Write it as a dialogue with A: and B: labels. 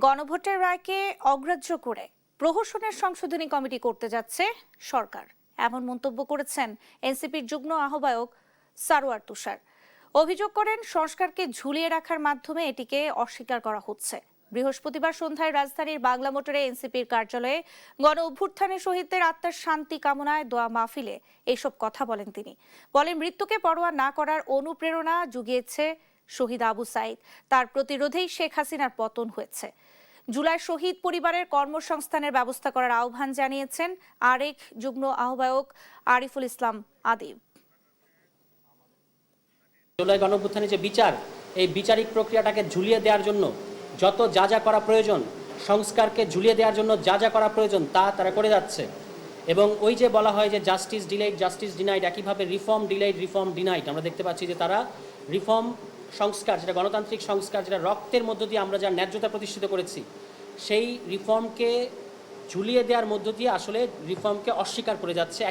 A: গণভোটের রায়কে অগ্রাহ্য করে প্রহসনের সংশোধনী কমিটি করতে যাচ্ছে সরকার, এমন মন্তব্য করেছেন এনসিপির যুগ্ম আহ্বায়ক সারোয়ার তুষার। অভিযোগ করেন সংস্কারকে ঝুলিয়ে রাখার মাধ্যমে এটিকে অস্বীকার করা হচ্ছে। বৃহস্পতিবার সন্ধ্যায় রাজধানীর বাংলা মোটরে এনসিপির কার্যালয়ে গণ অভ্যুত্থানের শহীদদের আত্মার শান্তি কামনায় দোয়া মাহফিলে এসব কথা বলেন তিনি। বলেন, মৃত্যুকে পরোয়া না করার অনুপ্রেরণা জুগিয়েছে শহীদ আবু সাইদ, তার প্রতিরোধেই শেখ হাসিনার পতন হয়েছে। জুলাই শহীদ পরিবারের কর্মসংস্থানের ব্যবস্থা করার আহ্বান জানিয়েছেন আরেক যুগ্ম আহ্বায়ক আরিফুল ইসলাম আদিব।
B: জুলাই গণঅভ্যুত্থানের যে বিচার, এই বিচারিক প্রক্রিয়াটাকে ঝুলিয়ে দেওয়ার জন্য যত যা যা করা প্রয়োজন, সংস্কারকে ঝুলিয়ে দেওয়ার জন্য যা যা করা প্রয়োজন তা তারা করে যাচ্ছে। এবং ওই যে বলা হয় যে জাস্টিস ডিলাইড জাস্টিস ডিনাইড, একইভাবে রিফর্ম ডিলাইড রিফর্ম ডিনাইড, আমরা দেখতে পাচ্ছি যে তারা রিফর্ম সংস্কার, যেটা গণতান্ত্রিক সংস্কার, যেটা রক্তের মধ্য দিয়ে আমরা যা ন্যায্যতা প্রতিষ্ঠিত করেছি, সেই রিফর্মকে ঝুলিয়ে দেওয়ার মধ্য দিয়ে আসলে রিফর্মকে অস্বীকার করে যাচ্ছে।